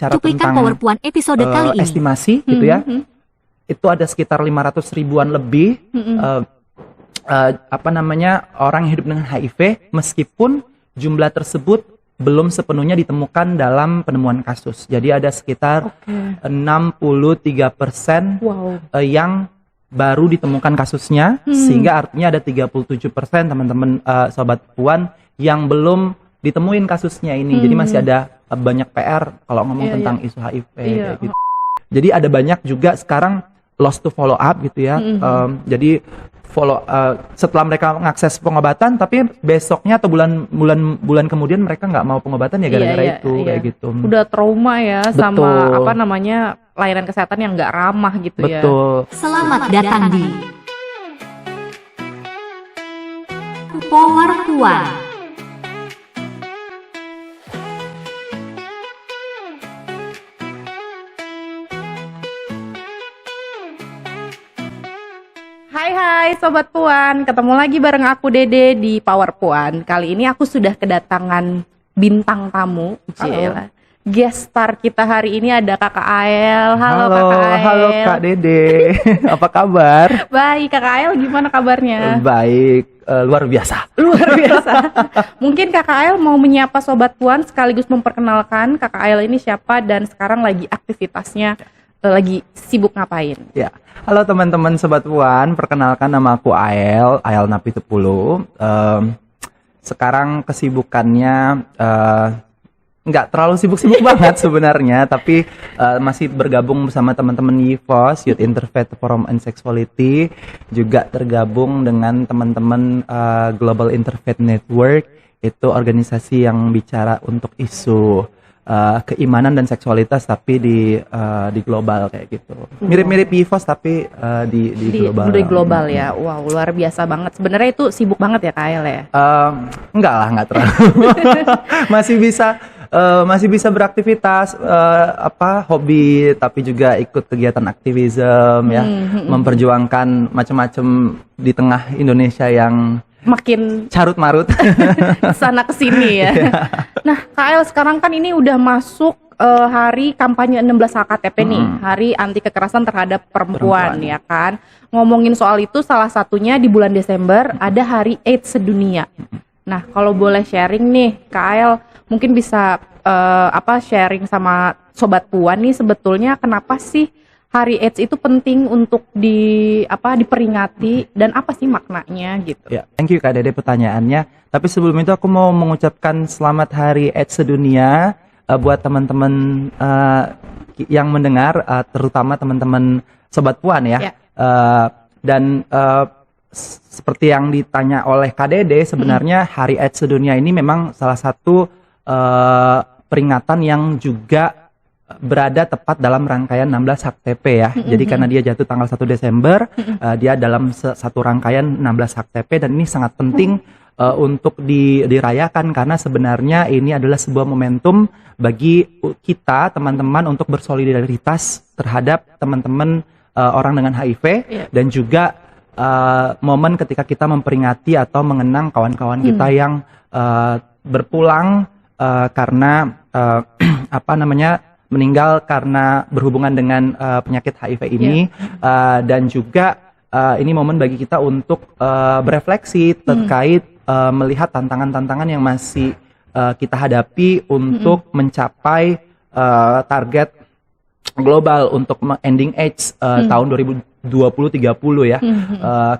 bicara Cuplikan tentang PowerPoint episode kali ini. estimasi gitu ya, itu ada sekitar 500 ribuan lebih orang yang hidup dengan HIV, meskipun jumlah tersebut belum sepenuhnya ditemukan dalam penemuan kasus. Jadi ada sekitar 63% yang baru ditemukan kasusnya, sehingga artinya ada 37% teman-teman Sobat Puan yang belum ditemuin kasusnya ini. Jadi masih ada banyak PR kalau ngomong tentang isu HIV kayak gitu. Jadi ada banyak juga sekarang lost to follow up gitu ya. Jadi setelah mereka mengakses pengobatan, tapi besoknya atau bulan kemudian mereka nggak mau pengobatan ya gara-gara itu kayak gitu. Udah trauma ya. Betul. Sama layanan kesehatan yang nggak ramah gitu. Betul. Ya. Selamat datang di Power Puan. Hai Sobat Puan, ketemu lagi bareng aku Dede di Power Puan. Kali ini aku sudah kedatangan bintang tamu. Cielah. Guest star kita hari ini ada Kakak Ael. Halo Kakak Ael. Halo Kak Dede. Apa kabar? Baik, Kakak Ael gimana kabarnya? Baik, luar biasa. Luar biasa. Mungkin Kakak Ael mau menyapa Sobat Puan sekaligus memperkenalkan Kakak Ael ini siapa dan sekarang lagi aktivitasnya lagi sibuk ngapain? Ya, halo teman-teman Sobat Puan, perkenalkan nama aku Ael Napitupulu. Sekarang kesibukannya nggak terlalu sibuk-sibuk banget sebenarnya, tapi masih bergabung bersama teman-teman YIFOS, Youth Interfaith Forum and Sexuality, juga tergabung dengan teman-teman Global Interfaith Network, itu organisasi yang bicara untuk isu keimanan dan seksualitas tapi di global kayak gitu. Mirip-mirip YIFOS tapi di global. Di global ya. Wow, luar biasa banget. Sebenarnya itu sibuk banget ya Kak Ael ya? Enggak lah, enggak terlalu. masih bisa beraktivitas hobi, tapi juga ikut kegiatan aktivisme ya, memperjuangkan macam-macam di tengah Indonesia yang makin carut marut sana kesini ya. Nah, Kak Ael sekarang kan ini udah masuk hari kampanye 16 HKTP nih, hari anti kekerasan terhadap perempuan ya kan. Ngomongin soal itu, salah satunya di bulan Desember ada Hari AIDS sedunia. Nah, kalau boleh sharing nih, Kak Ael mungkin bisa sharing sama Sobat Puan nih, sebetulnya kenapa sih Hari AIDS itu penting untuk diperingati dan apa sih maknanya gitu? Ya, thank you Kak Dede pertanyaannya. Tapi sebelum itu aku mau mengucapkan selamat Hari AIDS sedunia buat teman-teman yang mendengar, terutama teman-teman Sobat Puan ya. Dan seperti yang ditanya oleh Kak Dede, sebenarnya Hari AIDS sedunia ini memang salah satu peringatan yang juga berada tepat dalam rangkaian 16 HKTP ya. Jadi karena dia jatuh tanggal 1 Desember, dia dalam satu rangkaian 16 HKTP, dan ini sangat penting untuk dirayakan karena sebenarnya ini adalah sebuah momentum bagi kita teman-teman untuk bersolidaritas terhadap teman-teman orang dengan HIV dan juga momen ketika kita memperingati atau mengenang kawan-kawan kita yang berpulang karena meninggal karena berhubungan dengan penyakit HIV ini, dan juga ini momen bagi kita untuk berefleksi terkait melihat tantangan-tantangan yang masih kita hadapi untuk mencapai target global untuk ending AIDS tahun 2020-30 ya,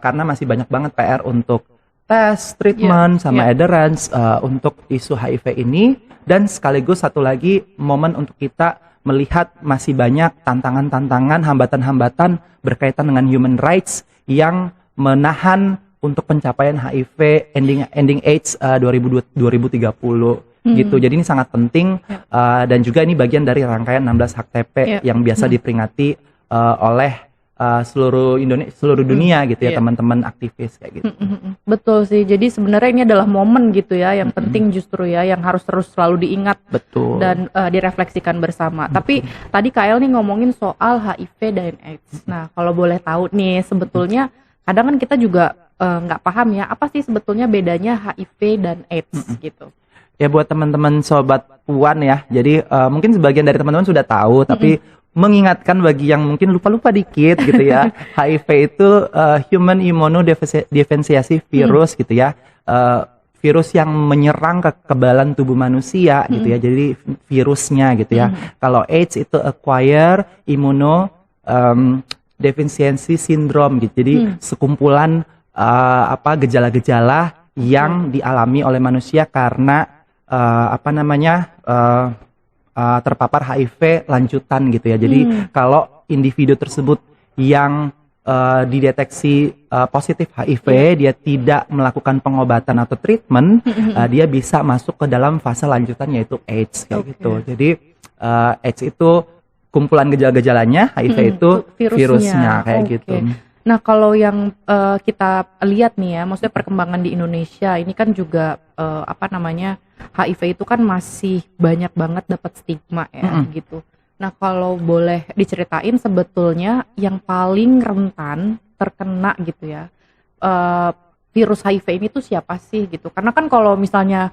karena masih banyak banget PR untuk tes, treatment, sama adherence untuk isu HIV ini. Dan sekaligus satu lagi momen untuk kita melihat masih banyak tantangan-tantangan, hambatan-hambatan berkaitan dengan human rights yang menahan untuk pencapaian HIV ending AIDS 2030 gitu. Jadi ini sangat penting dan juga ini bagian dari rangkaian 16 HKTP yang biasa diperingati oleh seluruh dunia gitu ya, teman-teman aktivis kayak gitu. Betul sih. Jadi sebenarnya ini adalah momen gitu ya yang penting justru ya, yang harus terus selalu diingat. Betul. Dan direfleksikan bersama. Tapi tadi Kak El nih ngomongin soal HIV dan AIDS. Nah, kalau boleh tahu nih, sebetulnya kadang kan kita juga nggak paham ya, apa sih sebetulnya bedanya HIV dan AIDS gitu. ya buat teman-teman sobat Puan ya. Jadi mungkin sebagian dari teman-teman sudah tahu, tapi mengingatkan bagi yang mungkin lupa-lupa dikit gitu ya. HIV itu Human Immunodeficiency Virus gitu ya. Virus yang menyerang kekebalan tubuh manusia gitu ya. Jadi virusnya gitu ya. Kalau AIDS itu Acquired Immunodeficiency Syndrome gitu. Jadi sekumpulan gejala-gejala yang dialami oleh manusia karena terpapar HIV lanjutan gitu ya. Jadi kalau individu tersebut yang dideteksi positif HIV, dia tidak melakukan pengobatan atau treatment, dia bisa masuk ke dalam fase lanjutan yaitu AIDS kayak gitu. Jadi AIDS itu kumpulan gejala-gejalanya, HIV itu virusnya kayak gitu. Nah kalau yang kita lihat nih ya, maksudnya perkembangan di Indonesia ini kan juga HIV itu kan masih banyak banget dapat stigma ya gitu. Nah kalau boleh diceritain sebetulnya yang paling rentan terkena gitu ya virus HIV ini tuh siapa sih gitu? Karena kan kalau misalnya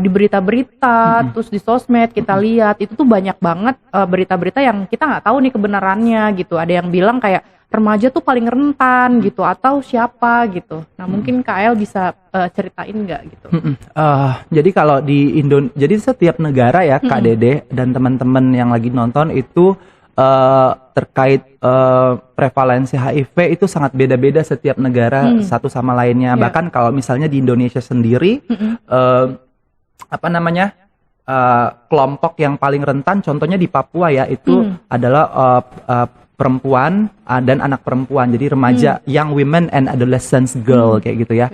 di berita-berita terus di sosmed kita lihat itu tuh banyak banget berita-berita yang kita nggak tahu nih kebenarannya gitu. Ada yang bilang kayak remaja tuh paling rentan gitu atau siapa gitu. Nah mungkin KL bisa ceritain nggak gitu? Jadi kalau jadi setiap negara ya Kak Dede dan teman-teman yang lagi nonton itu terkait prevalensi HIV itu sangat beda-beda setiap negara satu sama lainnya. Bahkan kalau misalnya di Indonesia sendiri kelompok yang paling rentan contohnya di Papua ya itu adalah perempuan dan anak perempuan, jadi remaja, young women and adolescents girl kayak gitu ya.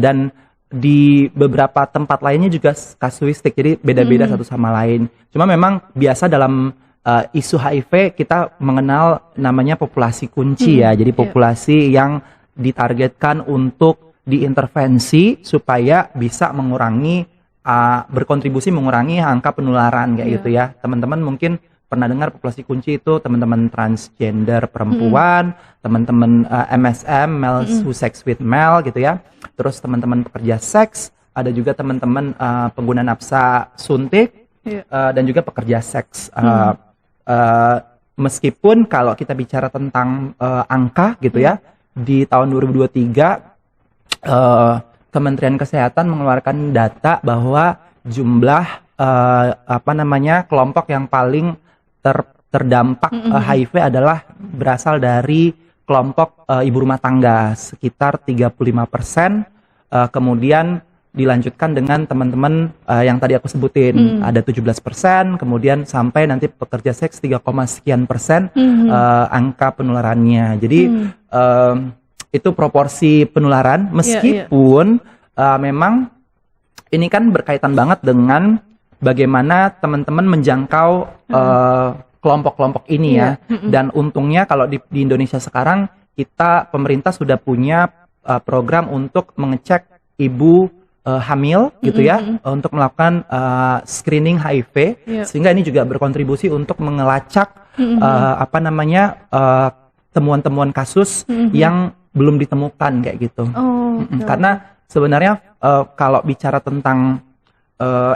Dan di beberapa tempat lainnya juga kasuistik, jadi beda-beda satu sama lain. Cuma memang biasa dalam isu HIV kita mengenal namanya populasi kunci ya, jadi populasi yang ditargetkan untuk diintervensi supaya bisa mengurangi berkontribusi mengurangi angka penularan kayak gitu ya. Teman-teman mungkin pernah dengar populasi kunci itu teman-teman transgender perempuan, teman-teman MSM, male who sex with male gitu ya. Terus teman-teman pekerja seks, ada juga teman-teman pengguna nafsa suntik dan juga pekerja seks. Meskipun kalau kita bicara tentang angka gitu ya, di tahun 2023 Kementerian Kesehatan mengeluarkan data bahwa jumlah kelompok yang paling terdampak HIV adalah berasal dari kelompok ibu rumah tangga sekitar 35%, kemudian dilanjutkan dengan teman-teman yang tadi aku sebutin ada 17%, kemudian sampai nanti pekerja seks 3,sekian% angka penularannya. Jadi itu proporsi penularan meskipun memang ini kan berkaitan banget dengan bagaimana teman-teman menjangkau kelompok-kelompok ini ya. Dan untungnya kalau di Indonesia sekarang pemerintah sudah punya program untuk mengecek ibu hamil gitu ya, untuk melakukan screening HIV, sehingga ini juga berkontribusi untuk mengelacak temuan-temuan kasus yang belum ditemukan kayak gitu. Karena sebenarnya kalau bicara tentang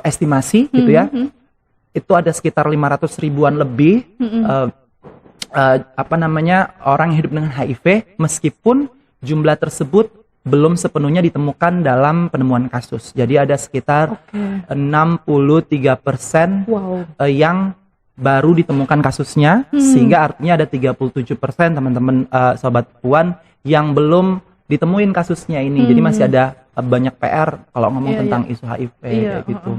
estimasi gitu ya, itu ada sekitar 500 ribuan lebih orang yang hidup dengan HIV, meskipun jumlah tersebut belum sepenuhnya ditemukan dalam penemuan kasus. Jadi ada sekitar 63% yang baru ditemukan kasusnya, sehingga artinya ada 37% teman-teman sobat Puan yang belum ditemuin kasusnya ini. Jadi masih ada banyak PR kalau ngomong tentang isu HIV gitu.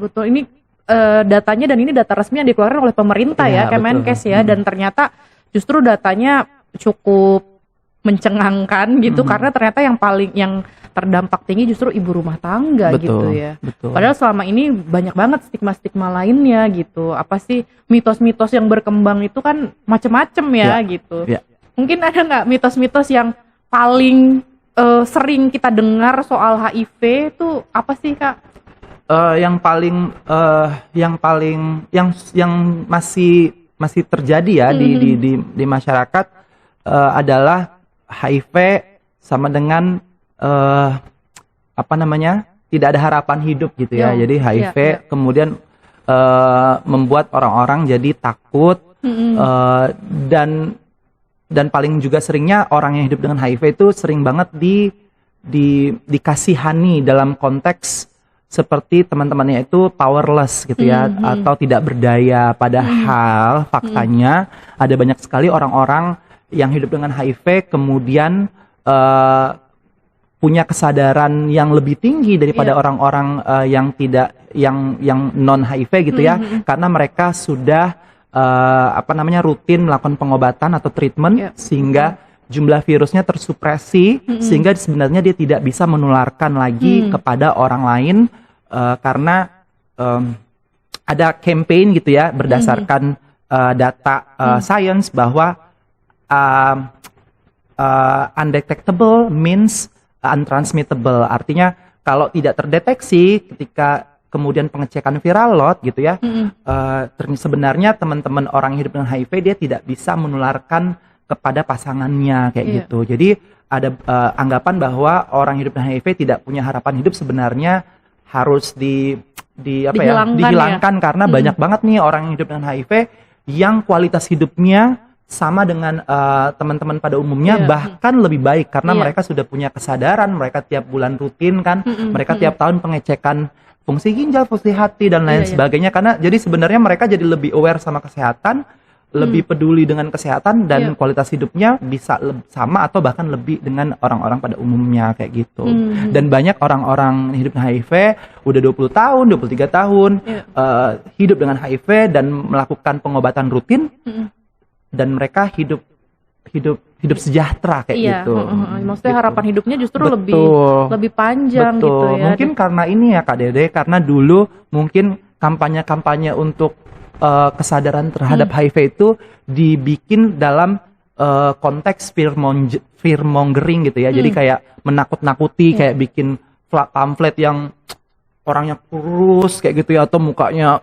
Betul. Ini datanya, dan ini data resmi yang dikeluarkan oleh pemerintah ya, Kemenkes ya, dan ternyata justru datanya cukup mencengangkan gitu, karena ternyata yang terdampak tinggi justru ibu rumah tangga gitu ya. Padahal selama ini banyak banget stigma-stigma lainnya gitu. Apa sih mitos-mitos yang berkembang itu kan macem-macem ya gitu. Mungkin ada nggak mitos-mitos yang paling sering kita dengar soal HIV itu apa sih Kak? Yang masih terjadi ya di masyarakat adalah HIV sama dengan tidak ada harapan hidup gitu ya. Yo, Jadi HIV iya. kemudian membuat orang-orang jadi takut dan paling juga seringnya orang yang hidup dengan HIV itu sering banget dikasihani dalam konteks seperti teman-temannya itu powerless gitu ya, atau tidak berdaya. Padahal faktanya ada banyak sekali orang-orang yang hidup dengan HIV kemudian punya kesadaran yang lebih tinggi daripada orang-orang yang tidak yang non HIV gitu ya, karena mereka sudah rutin melakukan pengobatan atau treatment sehingga jumlah virusnya tersupresi sehingga sebenarnya dia tidak bisa menularkan lagi kepada orang lain karena ada campaign gitu ya berdasarkan data science bahwa undetectable means untransmittable, artinya kalau tidak terdeteksi ketika kemudian pengecekan viral load gitu ya, sebenarnya teman-teman orang yang hidup dengan HIV dia tidak bisa menularkan kepada pasangannya kayak gitu. Jadi ada anggapan bahwa orang hidup dengan HIV tidak punya harapan hidup sebenarnya harus dihilangkan karena banyak banget nih orang yang hidup dengan HIV yang kualitas hidupnya sama dengan teman-teman pada umumnya, bahkan lebih baik karena mereka sudah punya kesadaran, mereka tiap bulan rutin kan, mereka tiap tahun pengecekan fungsi ginjal, fungsi hati dan lain sebagainya, karena jadi sebenarnya mereka jadi lebih aware sama kesehatan, lebih peduli dengan kesehatan dan kualitas hidupnya bisa sama atau bahkan lebih dengan orang-orang pada umumnya kayak gitu. Dan banyak orang-orang hidup dengan HIV udah 20 tahun, 23 tahun hidup dengan HIV dan melakukan pengobatan rutin. Dan mereka hidup sejahtera kayak gitu. Maksudnya gitu. harapan hidupnya justru Betul. lebih panjang Betul. gitu ya. Mungkin karena ini ya Kak Dede, karena dulu mungkin kampanye-kampanye untuk kesadaran terhadap HIV itu dibikin dalam konteks fear mongering gitu ya. Jadi kayak menakut-nakuti, kayak bikin pamflet yang orangnya kurus kayak gitu ya, atau mukanya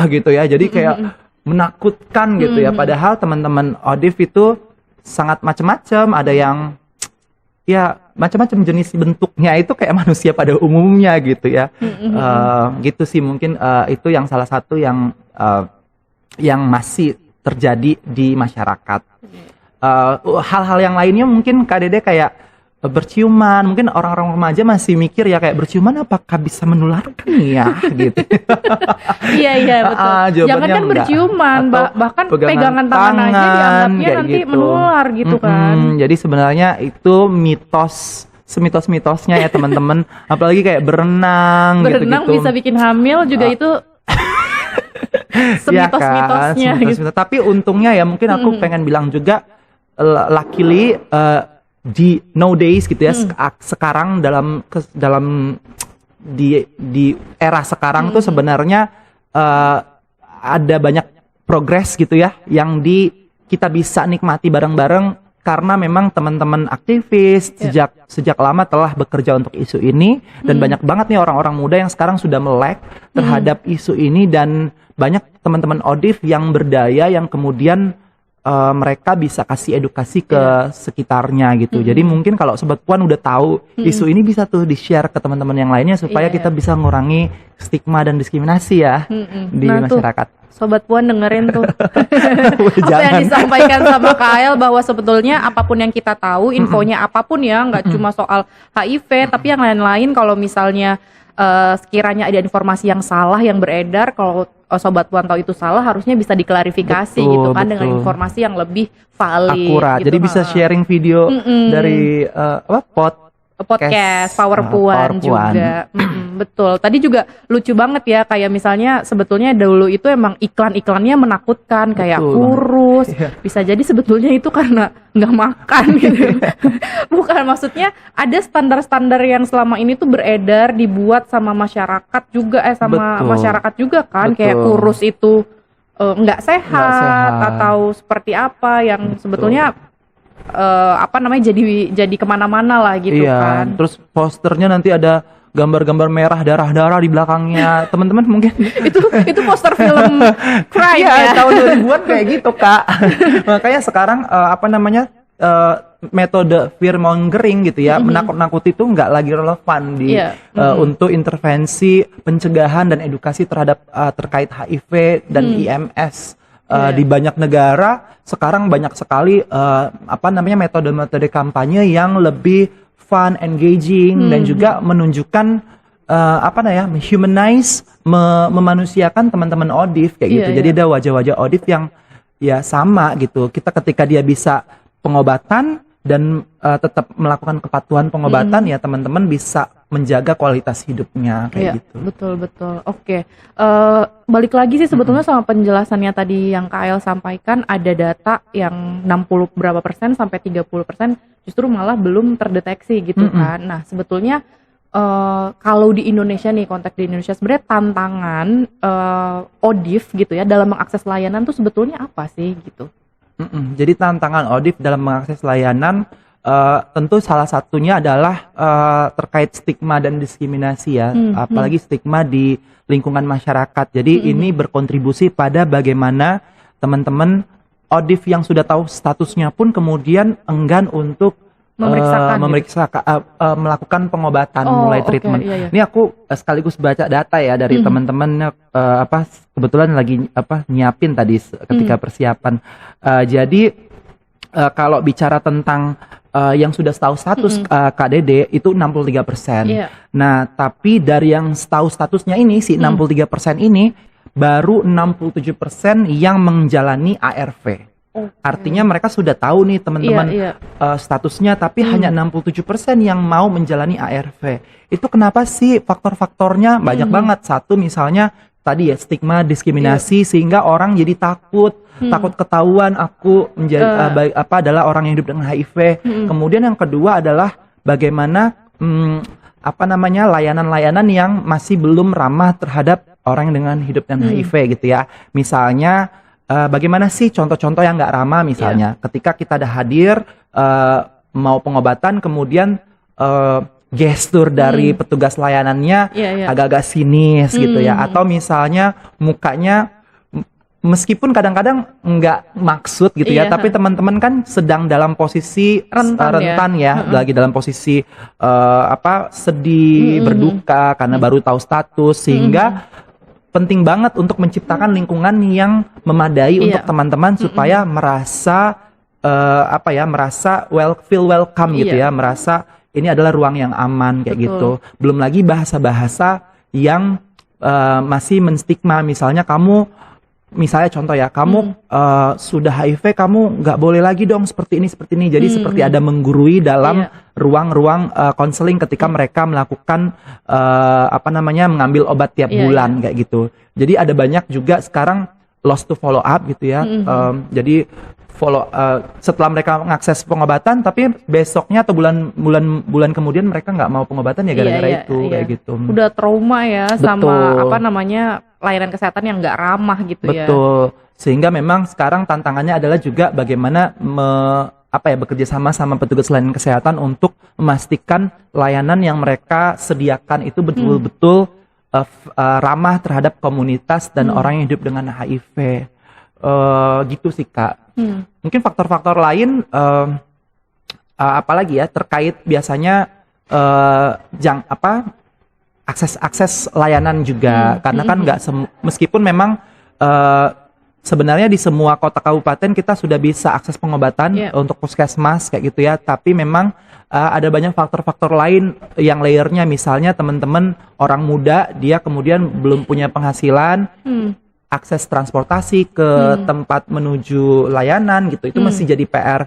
gitu ya. Jadi kayak menakutkan gitu ya, padahal teman-teman ODIF itu sangat macam-macam, ada yang ya macam-macam jenis bentuknya itu kayak manusia pada umumnya gitu ya. Gitu sih mungkin itu yang salah satu yang masih terjadi di masyarakat. Hal-hal yang lainnya mungkin Kak Dede kayak berciuman, mungkin orang-orang remaja masih mikir ya kayak berciuman apakah bisa menularkan ya gitu. Iya betul. Jangan kan berciuman, bahkan pegangan tangan aja dianggapnya nanti gitu. menular gitu kan. Jadi sebenarnya itu semitos-mitosnya ya teman-teman. Apalagi kayak berenang gitu-gitu. Bisa bikin hamil juga itu semitos-mitosnya ya kan, gitu. Tapi untungnya ya mungkin aku pengen bilang juga luckily di nowadays gitu ya, sekarang di era sekarang tuh sebenarnya ada banyak progres gitu ya yang kita bisa nikmati bareng-bareng karena memang teman-teman aktivis sejak lama telah bekerja untuk isu ini dan banyak banget nih orang-orang muda yang sekarang sudah melek terhadap isu ini dan banyak teman-teman ODIF yang berdaya yang kemudian mereka bisa kasih edukasi ke sekitarnya gitu. Jadi mungkin kalau Sobat Puan udah tahu isu ini bisa tuh di-share ke teman-teman yang lainnya supaya kita bisa ngurangi stigma dan diskriminasi ya di masyarakat. Sobat Puan dengerin tuh apa yang disampaikan sama Kael, bahwa sebetulnya apapun yang kita tahu, infonya apapun ya, nggak cuma soal HIV, tapi yang lain-lain kalau misalnya sekiranya ada informasi yang salah yang beredar, kalau Sobat Puan tahu itu salah, harusnya bisa diklarifikasi gitu kan dengan informasi yang lebih valid, akurat. gitu. Jadi bisa sharing video dari podcast Power Puan juga. Betul. Tadi juga lucu banget ya, kayak misalnya sebetulnya dulu itu emang iklan-iklannya menakutkan, kayak kurus. Bisa jadi sebetulnya itu karena nggak makan gitu. Bukan, maksudnya ada standar-standar yang selama ini tuh beredar dibuat sama masyarakat juga masyarakat juga kan. Kayak kurus itu nggak sehat atau seperti apa yang sebetulnya jadi kemana-mana lah gitu kan. Terus posternya nanti ada gambar-gambar merah darah-darah di belakangnya. Teman-teman mungkin itu poster film crime ya. Tahun 2000-an kayak gitu Kak. Makanya sekarang metode fear mongering gitu ya, menakut-nakuti itu nggak lagi relevan untuk intervensi pencegahan dan edukasi terhadap terkait HIV dan IMS. Di banyak negara sekarang banyak sekali metode-metode kampanye yang lebih fun, engaging dan juga menunjukkan humanize, memanusiakan teman-teman ODIF kayak gitu. Jadi ada wajah-wajah ODIF yang ya sama gitu. Kita ketika dia bisa pengobatan dan tetap melakukan kepatuhan pengobatan, ya teman-teman bisa menjaga kualitas hidupnya kayak gitu. Betul. Oke. Balik lagi sih sebetulnya sama penjelasannya tadi yang Kak El sampaikan, ada data yang 60 berapa persen sampai 30% justru malah belum terdeteksi gitu kan. Nah, sebetulnya kalau di Indonesia nih, konteks di Indonesia sebenarnya tantangan ODIF gitu ya dalam mengakses layanan tuh sebetulnya apa sih gitu? Jadi tantangan ODIF dalam mengakses layanan tentu salah satunya adalah terkait stigma dan diskriminasi ya, apalagi stigma di lingkungan masyarakat. Jadi ini berkontribusi pada bagaimana teman-teman ODIF yang sudah tahu statusnya pun kemudian enggan untuk melakukan pengobatan mulai treatment. Ini aku sekaligus baca data ya dari teman-teman kebetulan lagi nyiapin tadi ketika persiapan. Jadi kalau bicara tentang yang sudah tahu status KDD itu 63%. Nah, tapi dari yang tahu statusnya ini si 63% ini baru 67% yang menjalani ARV. Artinya mereka sudah tahu nih teman-teman statusnya, tapi hanya 67% yang mau menjalani ARV. Itu kenapa sih? Faktor-faktornya banyak banget. Satu misalnya tadi ya stigma, diskriminasi sehingga orang jadi takut ketahuan aku menjadi adalah orang yang hidup dengan HIV. Kemudian yang kedua adalah bagaimana layanan-layanan yang masih belum ramah terhadap orang dengan hidup dengan HIV gitu ya. Misalnya bagaimana sih contoh-contoh yang nggak ramah misalnya ketika kita ada hadir mau pengobatan kemudian gestur dari petugas layanannya agak-agak sinis gitu ya, atau misalnya mukanya meskipun kadang-kadang nggak maksud gitu ya, tapi teman-teman kan sedang dalam posisi rentan ya, lagi dalam posisi sedih, berduka karena baru tahu status, sehingga penting banget untuk menciptakan lingkungan yang memadai untuk teman-teman supaya merasa feel welcome gitu ya, merasa ini adalah ruang yang aman kayak gitu. Belum lagi bahasa-bahasa yang masih menstigma, misalnya contoh ya, kamu sudah HIV, kamu nggak boleh lagi dong seperti ini. Jadi seperti ada menggurui dalam ruang-ruang konseling ketika mereka melakukan mengambil obat tiap bulan kayak gitu. Jadi ada banyak juga sekarang lost to follow up gitu ya. Jadi setelah mereka mengakses pengobatan, tapi besoknya atau bulan kemudian mereka nggak mau pengobatan ya gara-gara itu kayak gitu. Udah trauma ya sama layanan kesehatan yang nggak ramah gitu ya. Betul. Sehingga memang sekarang tantangannya adalah juga bagaimana bekerja sama petugas layanan kesehatan untuk memastikan layanan yang mereka sediakan itu betul-betul ramah terhadap komunitas dan orang yang hidup dengan HIV. Gitu sih Kak. Mungkin faktor-faktor lain apalagi ya terkait biasanya akses layanan juga, karena kan nggak meskipun memang sebenarnya di semua kota kabupaten kita sudah bisa akses pengobatan untuk puskesmas kayak gitu ya, tapi memang ada banyak faktor-faktor lain yang layernya, misalnya teman-teman orang muda dia kemudian belum punya penghasilan, akses transportasi ke tempat menuju layanan gitu, itu masih jadi PR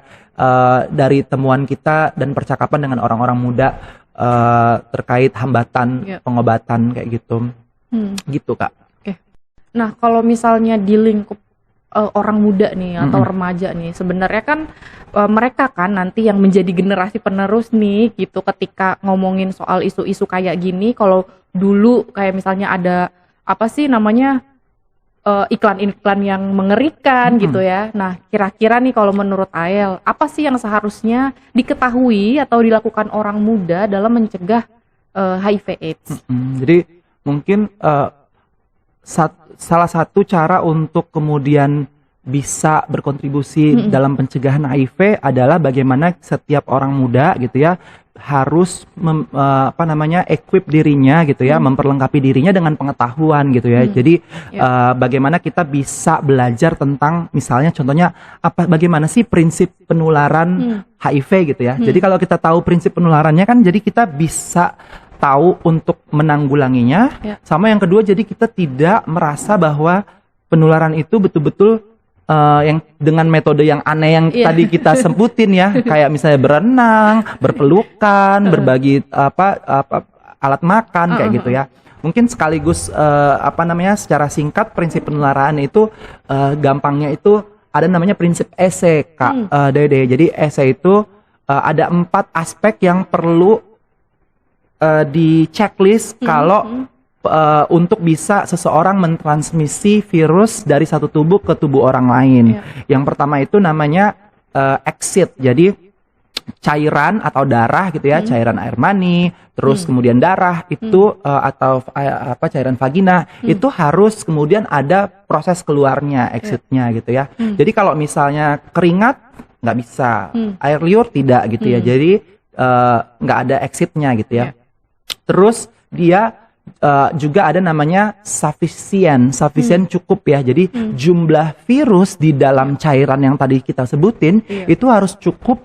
dari temuan kita dan percakapan dengan orang-orang muda terkait hambatan pengobatan kayak gitu. Gitu Kak. Oke. Nah, kalau misalnya di lingkup orang muda nih atau remaja nih, sebenarnya kan mereka kan nanti yang menjadi generasi penerus nih gitu, ketika ngomongin soal isu-isu kayak gini. Kalau dulu kayak misalnya ada iklan-iklan yang mengerikan gitu ya. Nah, kira-kira nih kalau menurut Ael, apa sih yang seharusnya diketahui atau dilakukan orang muda dalam mencegah HIV/AIDS? Jadi mungkin salah satu cara untuk kemudian bisa berkontribusi dalam pencegahan HIV adalah bagaimana setiap orang muda gitu ya harus equip dirinya gitu ya, memperlengkapi dirinya dengan pengetahuan gitu ya. Jadi bagaimana kita bisa belajar tentang misalnya contohnya bagaimana sih prinsip penularan HIV gitu ya. Jadi kalau kita tahu prinsip penularannya kan jadi kita bisa tahu untuk menanggulanginya. Sama yang kedua jadi kita tidak merasa bahwa penularan itu betul-betul yang dengan metode yang aneh yang tadi kita sebutin ya, kayak misalnya berenang, berpelukan, berbagi alat makan kayak gitu ya. Mungkin sekaligus secara singkat prinsip penularan itu gampangnya itu ada namanya prinsip ESE, Kak Dede. Jadi ESE itu ada 4 aspek yang perlu di checklist kalau untuk bisa seseorang mentransmisi virus dari satu tubuh ke tubuh orang lain. Yang pertama itu namanya exit. Jadi cairan atau darah gitu ya, cairan air mani, terus kemudian darah itu atau cairan vagina itu harus kemudian ada proses keluarnya, exitnya gitu ya. Jadi kalau misalnya keringat nggak bisa, air liur tidak gitu ya. Jadi nggak ada exitnya gitu ya. Terus dia juga ada namanya sufficient cukup ya. Jadi jumlah virus di dalam cairan yang tadi kita sebutin itu harus cukup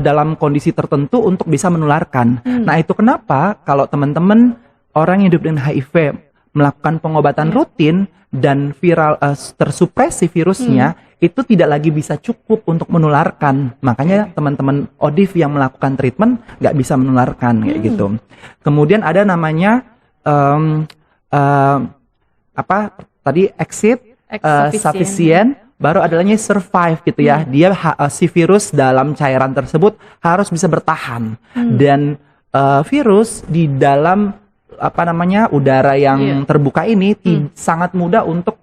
dalam kondisi tertentu untuk bisa menularkan. Nah itu kenapa kalau teman-teman orang yang hidup dengan HIV melakukan pengobatan rutin dan viral tersupresi virusnya itu tidak lagi bisa cukup untuk menularkan. Makanya teman-teman ODIF yang melakukan treatment nggak bisa menularkan kayak gitu. Kemudian ada namanya exit, sufficient, baru adanya survive gitu ya. Dia si virus dalam cairan tersebut harus bisa bertahan dan virus di dalam udara yang terbuka ini sangat mudah untuk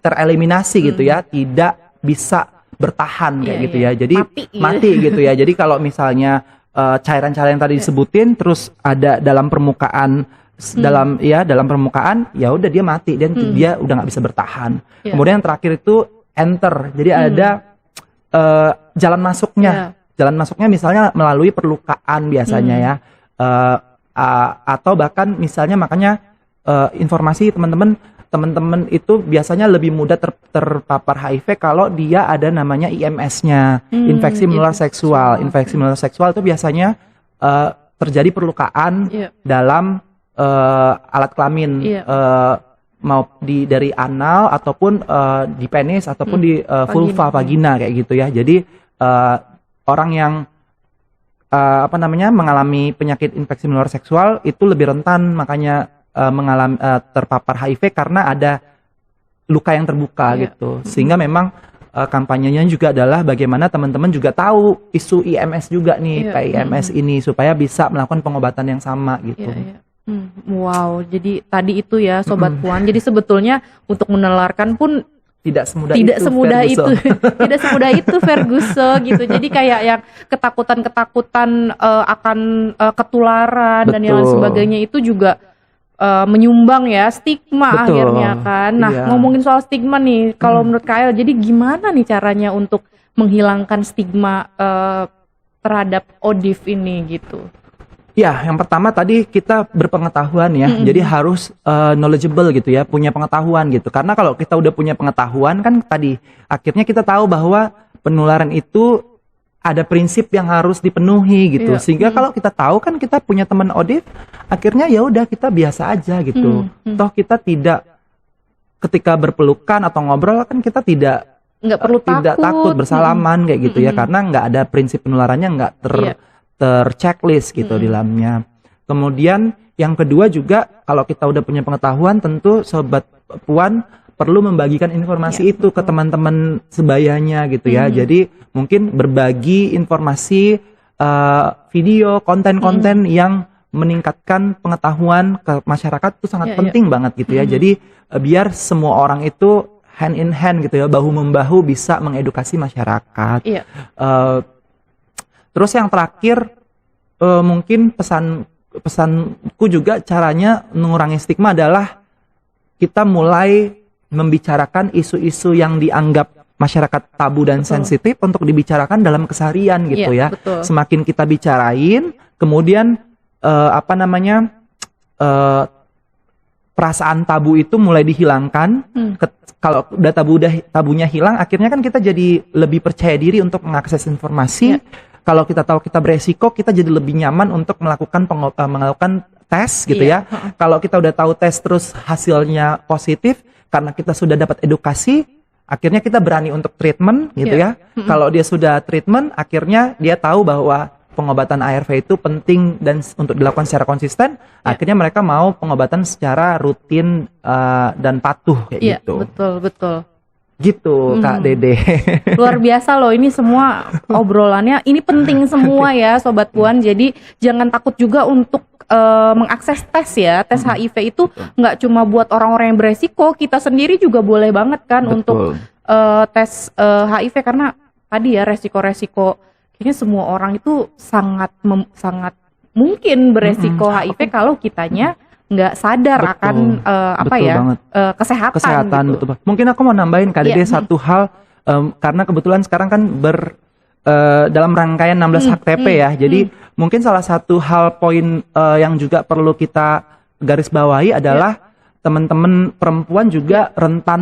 tereliminasi gitu ya, tidak bisa bertahan kayak gitu ya. Jadi mati gitu ya. Jadi kalau misalnya cairan-cairan yang tadi disebutin terus ada dalam permukaan dalam permukaan ya udah dia mati dan dia udah nggak bisa bertahan. Kemudian yang terakhir itu enter. Jadi ada jalan masuknya. Jalan masuknya misalnya melalui perlukaan biasanya ya. Atau bahkan misalnya makanya informasi teman-teman itu biasanya lebih mudah terpapar HIV kalau dia ada namanya IMS-nya, infeksi menular seksual. Infeksi menular seksual itu biasanya terjadi perlukaan dalam alat kelamin, mau dari anal ataupun di penis ataupun di vulva vagina kayak gitu ya. Jadi orang yang mengalami penyakit infeksi menular seksual itu lebih rentan makanya mengalami terpapar HIV karena ada luka yang terbuka gitu. Sehingga memang kampanyenya juga adalah bagaimana teman-teman juga tahu isu IMS juga nih, PIMS ini supaya bisa melakukan pengobatan yang sama gitu. Wow, jadi tadi itu ya Sobat Puan. Jadi sebetulnya untuk menularkan pun tidak semudah itu Ferguson gitu. Jadi kayak yang ketakutan akan ketularan dan yang sebagainya itu juga menyumbang ya stigma akhirnya kan. Nah ngomongin soal stigma nih, kalau menurut Kak El, jadi gimana nih caranya untuk menghilangkan stigma terhadap ODIF ini gitu? Ya, yang pertama tadi kita berpengetahuan ya, jadi harus knowledgeable gitu ya, punya pengetahuan gitu. Karena kalau kita udah punya pengetahuan kan tadi akhirnya kita tahu bahwa penularan itu ada prinsip yang harus dipenuhi gitu. Sehingga kalau kita tahu kan kita punya teman ODIF, akhirnya ya udah kita biasa aja gitu. Toh kita tidak ketika berpelukan atau ngobrol kan kita nggak perlu takut bersalaman kayak gitu ya, karena nggak ada prinsip penularannya nggak terchecklist gitu di dalamnya. Kemudian yang kedua juga kalau kita udah punya pengetahuan tentu Sobat Puan perlu membagikan informasi itu ke teman-teman sebayanya gitu ya. Jadi mungkin berbagi informasi, video, konten-konten yang meningkatkan pengetahuan ke masyarakat itu sangat penting banget gitu ya. Jadi biar semua orang itu hand in hand gitu ya, bahu-membahu bisa mengedukasi masyarakat. Terus yang terakhir mungkin pesanku juga caranya mengurangi stigma adalah kita mulai membicarakan isu-isu yang dianggap masyarakat tabu dan sensitif untuk dibicarakan dalam keseharian gitu ya. Betul. Semakin kita bicarain, kemudian perasaan tabu itu mulai dihilangkan. Kalau udah tabunya hilang, akhirnya kan kita jadi lebih percaya diri untuk mengakses informasi. Kalau kita tahu kita beresiko, kita jadi lebih nyaman untuk melakukan tes gitu ya. Kalau kita udah tahu tes terus hasilnya positif, karena kita sudah dapat edukasi, akhirnya kita berani untuk treatment gitu ya. Kalau dia sudah treatment, akhirnya dia tahu bahwa pengobatan ARV itu penting dan untuk dilakukan secara konsisten, akhirnya mereka mau pengobatan secara rutin dan patuh kayak gitu. Betul. Gitu Kak Dede. Luar biasa loh, ini semua obrolannya ini penting semua ya Sobat Puan. Jadi jangan takut juga untuk mengakses tes ya. Tes HIV itu nggak cuma buat orang-orang yang beresiko, kita sendiri juga boleh banget kan untuk tes HIV, karena tadi ya resiko-resiko kayaknya semua orang itu sangat mungkin beresiko HIV kalau kitanya nggak sadar akan kesehatan gitu. Betul. Mungkin aku mau nambahin Kak Dede satu hal, karena kebetulan sekarang kan dalam rangkaian 16 HAK-TP ya. Jadi mungkin salah satu hal poin yang juga perlu kita garis bawahi adalah teman-teman perempuan juga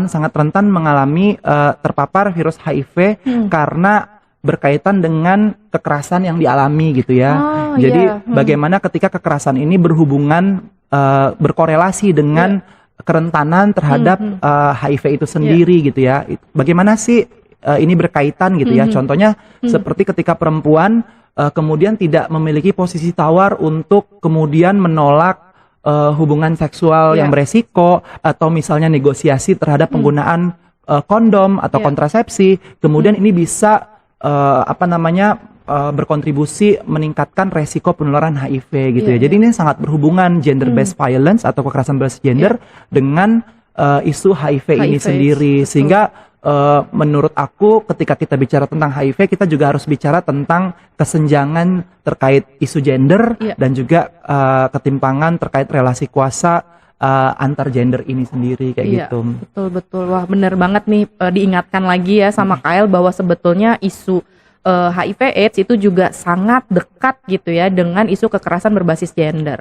sangat rentan mengalami terpapar virus HIV karena berkaitan dengan kekerasan yang dialami gitu ya. Jadi bagaimana ketika kekerasan ini berkorelasi dengan kerentanan terhadap HIV itu sendiri gitu ya. Bagaimana sih ini berkaitan gitu ya. Contohnya seperti ketika perempuan kemudian tidak memiliki posisi tawar untuk kemudian menolak hubungan seksual yang beresiko, atau misalnya negosiasi terhadap penggunaan kondom atau kontrasepsi, kemudian ini bisa berkontribusi meningkatkan resiko penularan HIV gitu ya. Jadi ini sangat berhubungan gender based violence atau kekerasan berbasis gender dengan isu HIV ini sendiri. Sehingga menurut aku ketika kita bicara tentang HIV, kita juga harus bicara tentang kesenjangan terkait isu gender dan juga ketimpangan terkait relasi kuasa antar gender ini sendiri kayak gitu. Betul. Wah, benar banget nih, diingatkan lagi ya sama Kael bahwa sebetulnya isu HIV AIDS itu juga sangat dekat gitu ya dengan isu kekerasan berbasis gender.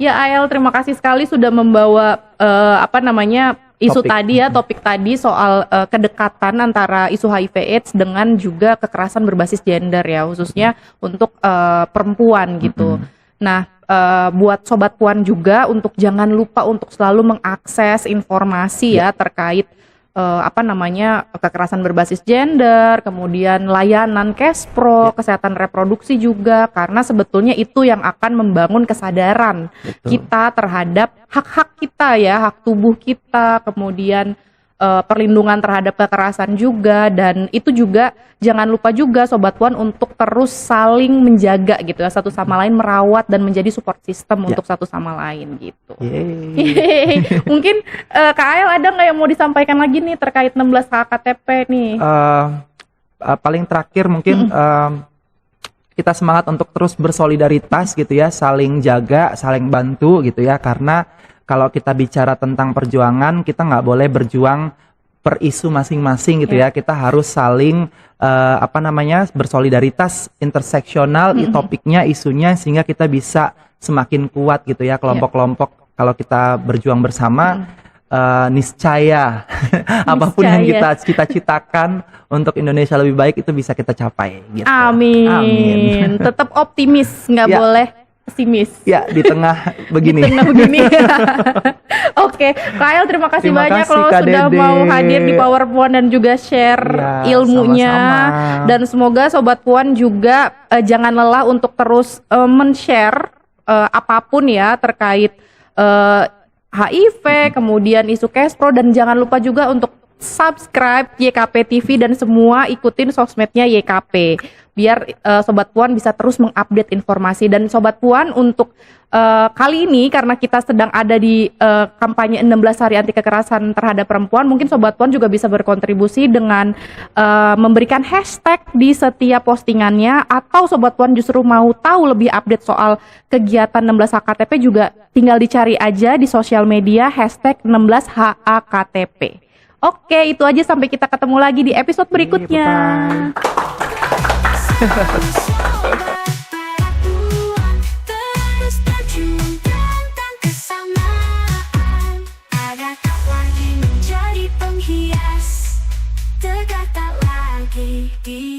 Ya Ael, terima kasih sekali sudah membawa topik tadi soal kedekatan antara isu HIV AIDS dengan juga kekerasan berbasis gender ya, khususnya untuk perempuan gitu. Nah, buat Sobat Puan juga untuk jangan lupa untuk selalu mengakses informasi ya terkait kekerasan berbasis gender, kemudian layanan Kespro, kesehatan reproduksi juga, karena sebetulnya itu yang akan membangun kesadaran kita terhadap hak-hak kita ya, hak tubuh kita, kemudian perlindungan terhadap kekerasan juga, dan itu juga jangan lupa juga Sobat Puan untuk terus saling menjaga gitu ya, satu sama lain, merawat dan menjadi support system untuk satu sama lain gitu. Mungkin Kak Ael ada nggak yang mau disampaikan lagi nih terkait 16 HAK-TP nih? Paling terakhir mungkin kita semangat untuk terus bersolidaritas gitu ya, saling jaga, saling bantu gitu ya, karena kalau kita bicara tentang perjuangan, kita nggak boleh berjuang per isu masing-masing gitu ya. Kita harus saling bersolidaritas interseksional topiknya, isunya, sehingga kita bisa semakin kuat gitu ya, kelompok-kelompok. Kalau kita berjuang bersama, niscaya apapun yang kita cita-citakan untuk Indonesia lebih baik itu bisa kita capai gitu. Amin. Tetap optimis, nggak boleh pesimis. Ya, di tengah begini. Oke, Kael terima kasih banyak loh sudah mau hadir di Power Puan dan juga share ilmunya. Sama-sama. Dan semoga Sobat Puan juga jangan lelah untuk terus men-share apapun ya terkait HIV, kemudian isu Kespro, dan jangan lupa juga untuk subscribe YKP TV dan semua ikutin sosmednya YKP biar Sobat Puan bisa terus mengupdate informasi. Dan Sobat Puan untuk kali ini karena kita sedang ada di kampanye 16 hari anti kekerasan terhadap perempuan, mungkin Sobat Puan juga bisa berkontribusi dengan memberikan hashtag di setiap postingannya, atau Sobat Puan justru mau tahu lebih update soal kegiatan 16 HKTP juga tinggal dicari aja di sosial media hashtag 16 HAKTP. Oke, itu aja, sampai kita ketemu lagi di episode berikutnya. Terus berjuang tentang kesamaan, agar tak lagi menjadi penghias, tegak tak lagi di